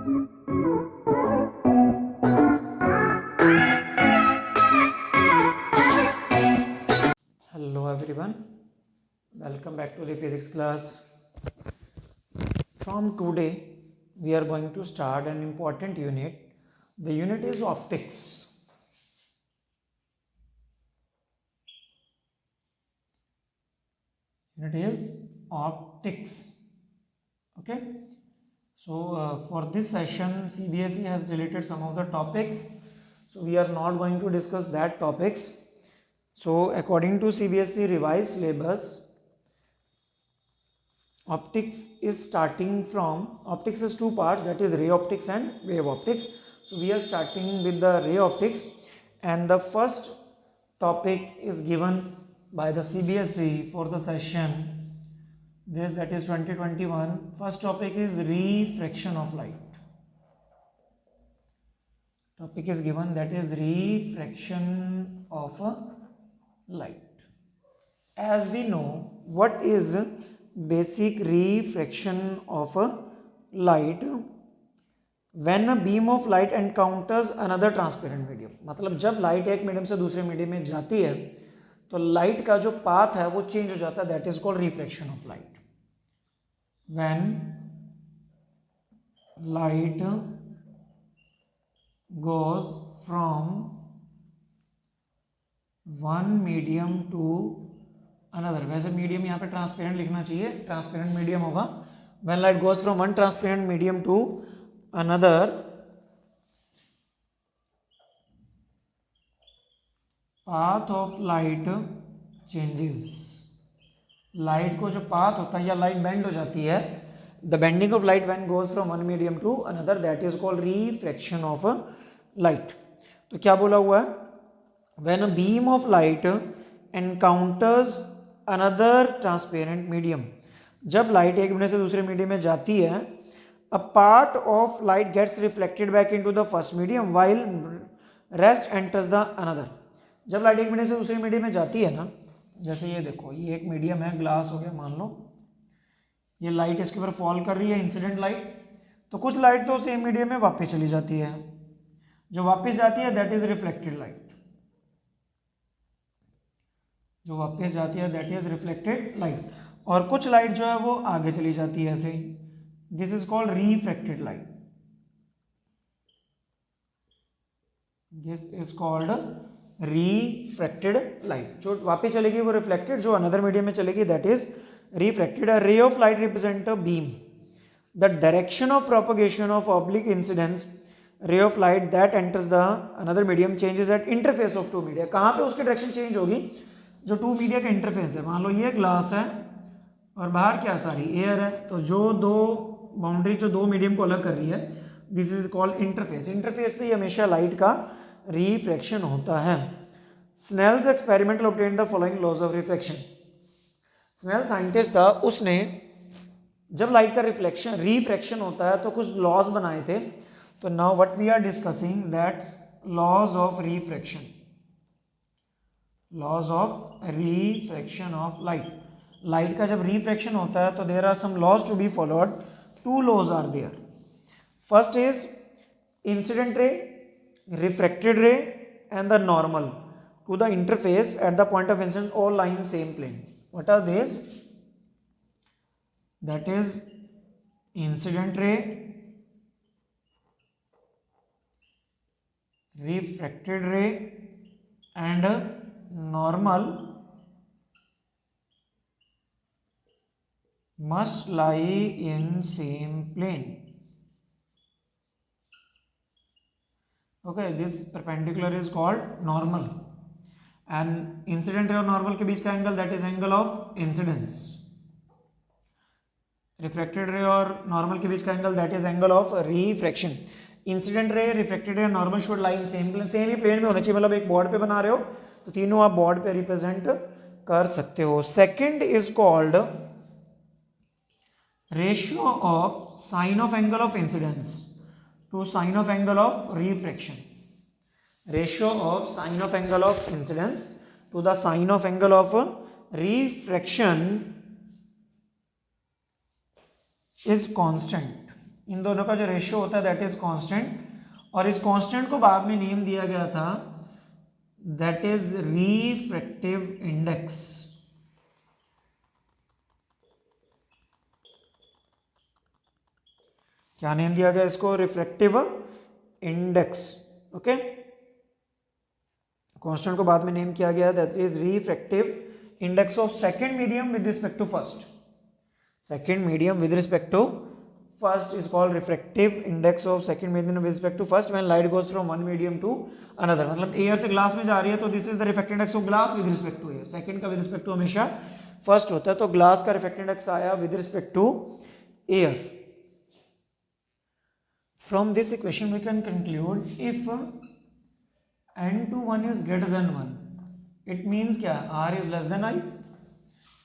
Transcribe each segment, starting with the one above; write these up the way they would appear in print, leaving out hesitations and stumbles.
Hello everyone, welcome back to the physics class. From today we are going to start an important unit. The unit is optics. Unit is optics. Okay, so for this session CBSE has deleted some of the topics, so we are not going to discuss that topics. So according to CBSE revised syllabus, optics is starting from, optics is two parts, that is ray optics and wave optics. So we are starting with the ray optics, and the first topic is given by the CBSE for the session this, that is 2021. First topic is refraction of light. Topic is given, that is refraction of light. As we know, what is basic refraction of light? When a beam of light encounters another transparent medium, मतलब जब light एक medium से दूसरे medium में जाती है तो light का जो पाथ है वो चेंज हो जाता है, that is called reflection of light. When light goes from one medium to another. वैसे मीडियम यहाँ पे ट्रांसपेरेंट लिखना चाहिए, ट्रांसपेरेंट मीडियम होगा. when light goes from one transparent medium to another, path of light changes. Light को जो path होता है या लाइट बेंड हो जाती है, the bending of light when goes from one medium to another, that is called refraction of light. तो क्या बोला हुआ है? when a beam of light encounters another transparent medium, जब लाइट एक मीडियम से दूसरे मीडियम में जाती है, a part of light gets reflected back into the first medium while rest enters the another. जब लाइट एक मीडियम से दूसरे मीडियम में जाती है ना, जैसे ये देखो, ये एक मीडियम है, ग्लास हो गया मान लो, ये लाइट इसके ऊपर फॉल कर रही है, इंसिडेंट लाइट, तो कुछ लाइट तो सेम मीडियम में वापस चली जाती है, जो वापस जाती है दैट इज रिफ्लेक्टेड लाइट. जो वापस जाती है दैट इज रिफ्लेक्टेड लाइट. और कुछ लाइट जो है वो आगे चली जाती है ऐसे, this is called refracted light. This is called refracted light. जो वापस चलेगी वो रिफ्लेक्टेड, जो अनदर मीडियम में चलेगी that is refracted. A ray of light represent a beam. The direction of propagation of oblique incidence ray of light that enters the another medium changes at interface of two media. कहाँ पे उसकी direction change होगी? जो to media का interface है, मान लो ये glass है और बाहर क्या सारी एयर है, तो जो दो बाउंड्री जो दो मीडियम को अलग कर रही है, this is called interface. Interface पे हमेशा लाइट का रिफ्रैक्शन होता है. Snell's experimental obtained the following laws of refraction. Snell scientist था, उसने जब लाइट का रिफ्रैक्शन होता है तो कुछ लॉज बनाए थे. तो now what we are discussing that laws of refraction. Laws of refraction of light. Light का जब रिफ्रैक्शन होता है तो there are some laws to be followed. Two laws are there. First is incident ray, refracted ray and the normal to the interface at the point of incident all lie in same plane. What are these? That is incident ray, refracted ray and normal must lie in same plane. Okay, this perpendicular is called normal. And incident ray और normal के बीच का angle that is angle of incidence. Refracted ray और normal के बीच का angle that is angle of refraction. Incident ray, refracted ray, normal should lie in same plane. Same ही plane में होना चाहिए, मतलब एक बोर्ड पे बना रहे हो तो तीनों आप बोर्ड पे रिप्रेजेंट कर सकते हो. Second is called ratio of sine of angle of incidence to sine of angle of refraction. Ratio of sine of angle of incidence to the sine of angle of refraction is constant. इन दोनों का जो ratio होता है that is constant, और इस constant को बाद में नेम दिया गया था दैट इज रिफ्रैक्टिव इंडेक्स। क्या नेम दिया गया इसको? Refractive index. ओके, कांस्टेंट को बाद में नेम किया गया that is refractive index of second medium with respect to first. Second medium with respect to first is called refractive index of second medium with respect to first when light goes from one medium to another। मतलब air से glass में जा रही है तो this is the refractive index of glass with respect to air. Second का with respect to हमेशा first होता है, तो ग्लास का रिफ्रैक्टिव इंडेक्स आया with respect to air. From this equation we can conclude if n21 is greater than 1 it means क्या? r is less than i।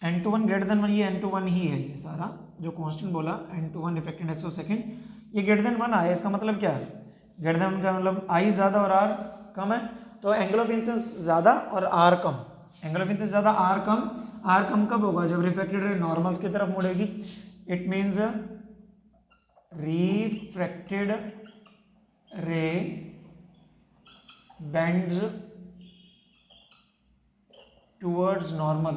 n21 greater than 1, ये n21 ही है, ये सारा जो कांस्टेंट बोला n21 refractive index of second, ये greater than 1 आया। इसका मतलब क्या है? ग्रेटर देन 1 का मतलब i ज़्यादा और r कम है, तो एंगल ऑफ इंसिडेंस ज़्यादा और r कम। एंगल ऑफ इंसिडेंस ज़्यादा, r कम। r कम कब होगा? जब रिफ्रैक्टेड रे नॉर्मल्स की तरफ मुड़ेगी। It means refracted ray bends towards normal.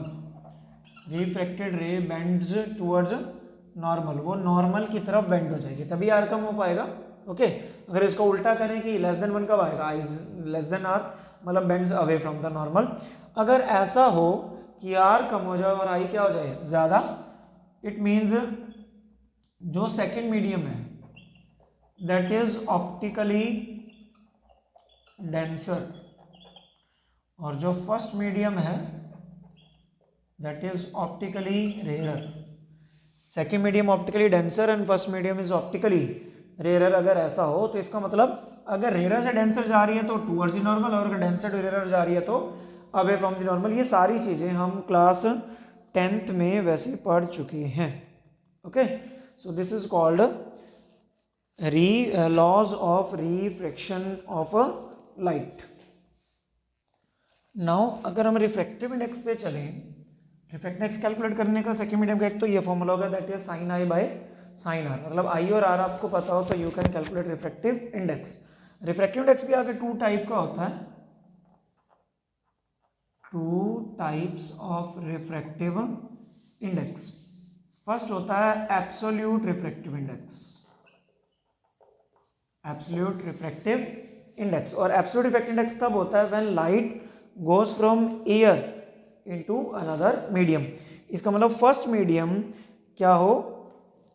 Refracted ray bends towards normal, वो नॉर्मल की तरफ बेंड हो जाएगी, तभी आर कम हो पाएगा। ओके, अगर इसको उल्टा करें कि लेस देन 1 कब आएगा? आई लेस देन आर, मतलब bends away from the normal. अगर ऐसा हो कि आर कम हो जाए और आई क्या हो जाए? ज़्यादा, इट मीन्स जो सेकेंड मीडियम है दैट इज ऑप्टिकली डेंसर, और जो फर्स्ट मीडियम है that is optically rarer। second medium optically denser and first medium is optically rarer। अगर ऐसा हो तो इसका मतलब अगर रेयर से डेंसर जा रही है तो टूवर्ड्स द नॉर्मल, और अगर डेंसर टू रेयर जा रही है तो अवे फ्रॉम द नॉर्मल। ये सारी चीज़ें हम क्लास 10th में वैसे पढ़ चुके हैं। Okay, so this is called laws of refraction of light. Now अगर हम रिफ्रैक्टिव इंडेक्स पे चलें, रिफ्रैक्टिव इंडेक्स कैलकुलेट करने का सेकंड मीडियम का एक तो ये फॉर्मूला होगा that is sine I by sine R. मतलब आई और आर आपको पता हो तो you can calculate refractive index. Refractive index भी आगे टू टाइप का होता है, two types of refractive index. First होता है absolute refractive index, absolute refractive index. और एब्सोल्यूट रिफ्रैक्टिव इंडेक्स तब होता है when light goes from air into another medium. इसका मतलब फर्स्ट मीडियम क्या हो?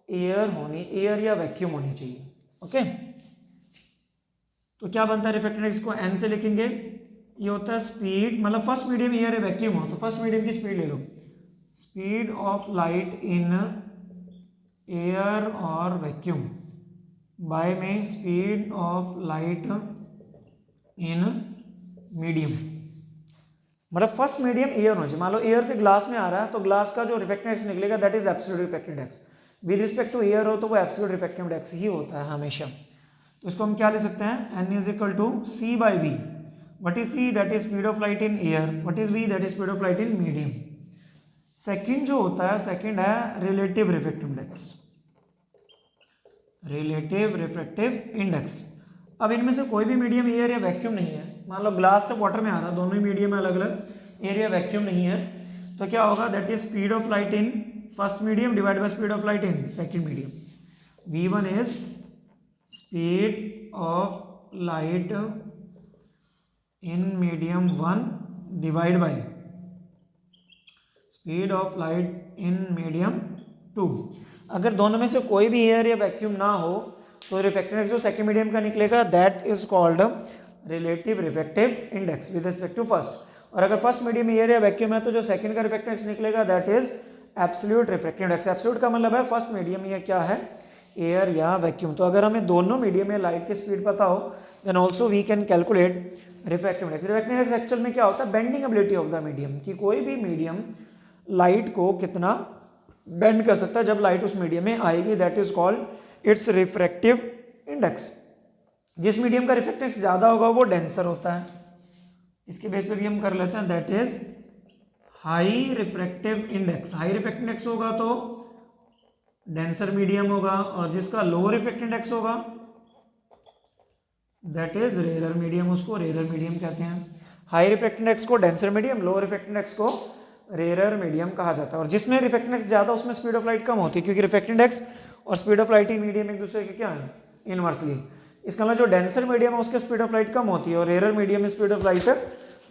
एयर होनी, एयर या वैक्यूम होनी चाहिए। ओके, तो क्या बनता है रिफ्रैक्टिव इंडेक्स को? n से लिखेंगे। ये होता है स्पीड, मतलब फर्स्ट मीडियम एयर या वैक्यूम हो तो फर्स्ट मीडियम की स्पीड ले लो, speed of light in air और वैक्यूम बाय में speed of light in medium. मतलब फर्स्ट मीडियम एयर होना चाहिए। मान लो एयर से ग्लास में आ रहा है तो ग्लास का जो रिफ्रैक्टिव इंडेक्स निकलेगा that is absolute refractive index. With respect to air हो तो वो एब्सोल्यूट रिफ्रैक्टिव इंडेक्स ही होता है हमेशा। तो इसको हम क्या ले सकते हैं? n is equal to c by v। What is c? That is speed of light in air. What is v? That is speed of light in medium. Second जो होता है, सेकेंड है relative refractive index, relative refractive index. अब इनमें से कोई भी medium air या वैक्यूम नहीं है, मान लो ग्लास से वाटर में आ रहा है, दोनों ही मीडियम है अलग अलग, एयर या वैक्यूम नहीं है, तो क्या होगा? That is speed of light in first medium divide by speed of light in second medium. v1 is speed of light in medium 1 divide by speed of light in medium 2। अगर दोनों में से कोई भी एयर या vacuum ना हो तो रिफ्रैक्टिव इंडेक्स जो सेकंड मीडियम का निकलेगा that is called relative refractive index with respect to first. और अगर फर्स्ट मीडियम एयर या वैक्यूम है तो जो सेकंड का रिफ्रैक्टिव इंडेक्स निकलेगा that is absolute refractive index. Absolute का मतलब है फर्स्ट मीडियम या क्या है? एयर या वैक्यूम। तो अगर हमें दोनों मीडियम या लाइट की स्पीड पता हो then also we can calculate refractive index. Refractive index actual में क्या होता है? Bending ability of the medium, कि कोई भी मीडियम लाइट को कितना बेंड कर सकता है जब लाइट उस मीडियम में आएगी, that is called its refractive index. जिस मीडियम का रिफ्रैक्टिव इंडेक्स ज़्यादा होगा वो डेंसर होता है। इसके बेस पे भी हम कर लेते हैं, that is high refractive index. High refractive index होगा तो डेंसर मीडियम होगा, और जिसका लोअर रिफ्रैक्टिव इंडेक्स होगा दैट इज रेयरर मीडियम, उसको रेयरर मीडियम कहते हैं। हाई रिफ्रैक्टिव इंडेक्स को denser medium, lower refractive index को रेयरर मीडियम कहा जाता है। और जिसमें रिफ्रैक्टिव इंडेक्स ज़्यादा उसमें स्पीड ऑफ लाइट कम होती है, क्योंकि रिफ्रैक्टिव इंडेक्स और speed of light in medium एक दूसरे के क्या है, इनवर्सली। इसका मतलब जो डेंसर मीडियम है उसकी स्पीड ऑफ लाइट कम होती है और रेयरर मीडियम में स्पीड ऑफ लाइट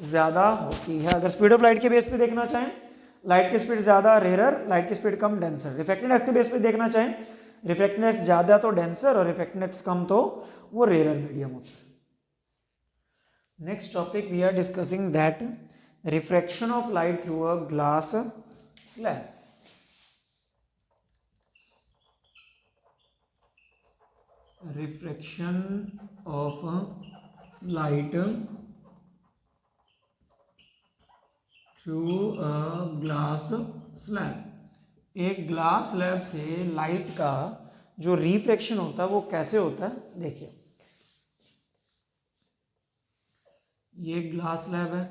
ज़्यादा होती है। अगर स्पीड ऑफ लाइट के बेस पे देखना चाहें, लाइट की स्पीड ज़्यादा रेयरर, लाइट की स्पीड कम डेंसर। रिफ्रैक्टिव इंडेक्स के बेस पे देखना चाहें, रिफ्रैक्टिव इंडेक्स ज़्यादा तो डेंसर और रिफ्रैक्टिव इंडेक्स कम तो वो रेयरर मीडियम होता है। Next topic we are discussing that refraction of light through a glass slab. Refraction of light through a glass slab. एक ग्लास स्लैब से लाइट का जो रिफ्रैक्शन होता है वो कैसे होता है, देखिए। ये ग्लास स्लैब है,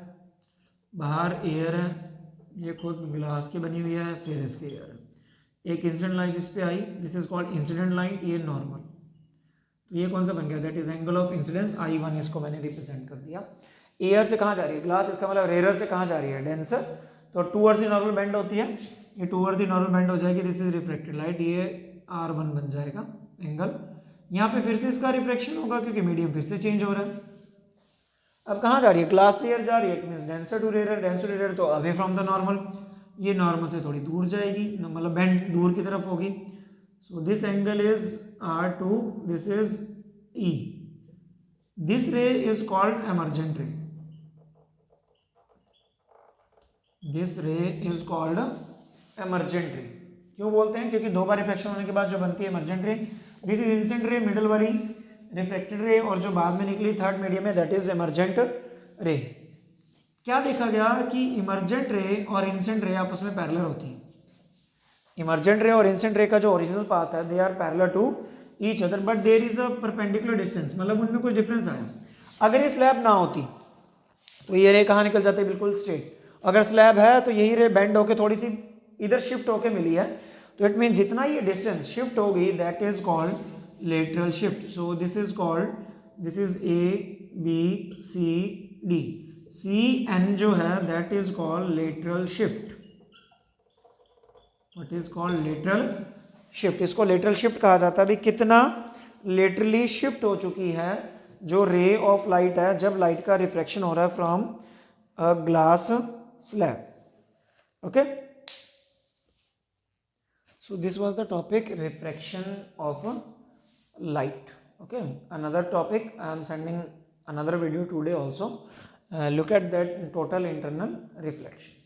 बाहर एयर है, ये खुद ग्लास की बनी हुई है, फिर इसके एयर है। एक इंसिडेंट लाइट इस पे आई, this is called incident light, ये नॉर्मल। तो ये कौन सा बन गया, that is angle of incidence I1, इसको मैंने रिप्रेजेंट कर दिया। एयर से कहाँ जा रही है ग्लास, इसका मतलब रेयरर से कहाँ जा रही है, डेंसर। तो टूवर्ड्स द नॉर्मल बेंड होती है, ये टूवर्ड द नॉर्मल बेंड हो जाएगी, दिस इज रिफ्लेक्टेड लाइट, ये R1 बन जाएगा एंगल। यहाँ पे फिर से इसका रिफ्लेक्शन होगा क्योंकि मीडियम फिर से चेंज हो रहा है। अब कहाँ जा रही है, ग्लास से एयर जा रही है, it means denser to rare, denser to rare तो अवे फ्रॉम द नॉर्मल, ये नॉर्मल से थोड़ी दूर जाएगी, मतलब बेंड दूर की तरफ होगी। So this angle is R2, this is E, this रे इज कॉल्ड एमर्जेंट रे, दिस रे इज कॉल्ड एमर्जेंट रे। क्यों बोलते हैं, क्योंकि दो बार रिफ्लेक्शन होने के बाद जो बनती है एमर्जेंट रे। दिस इज इंसिडेंट रे, मिडल वाली रिफ्लेक्टेड रे, और जो बाद में निकली थर्ड मीडियम है दैट इज इमर्जेंट रे। क्या देखा गया कि इमर्जेंट रे और इंसिडेंट रे आपस में पैरेलल होती है। इमर्जेंट रे और इंसिडेंट रे का जो ओरिजिनल पाथ है they are parallel to each other, but there is a perpendicular distance, मतलब उनमें कुछ डिफरेंस आया। अगर ये स्लैब ना होती तो ये रे कहाँ निकल जाते, बिल्कुल स्ट्रेट। अगर स्लैब है तो यही रे बेंड होके थोड़ी सी इधर शिफ्ट होके मिली है, तो इट मीन जितना ये डिस्टेंस शिफ्ट होगी that is called lateral shift. So this is called, this is A B C D, C N जो है that is called lateral shift. What is called lateral shift? इसको lateral shift कहा जाता है। अभी कितना laterally shift हो चुकी है जो रे ऑफ लाइट है जब लाइट का रिफ्रैक्शन हो रहा है from a glass slab. Okay, so this was the topic refraction of light. Okay, another topic I am sending another video today also. Look at that total internal reflection.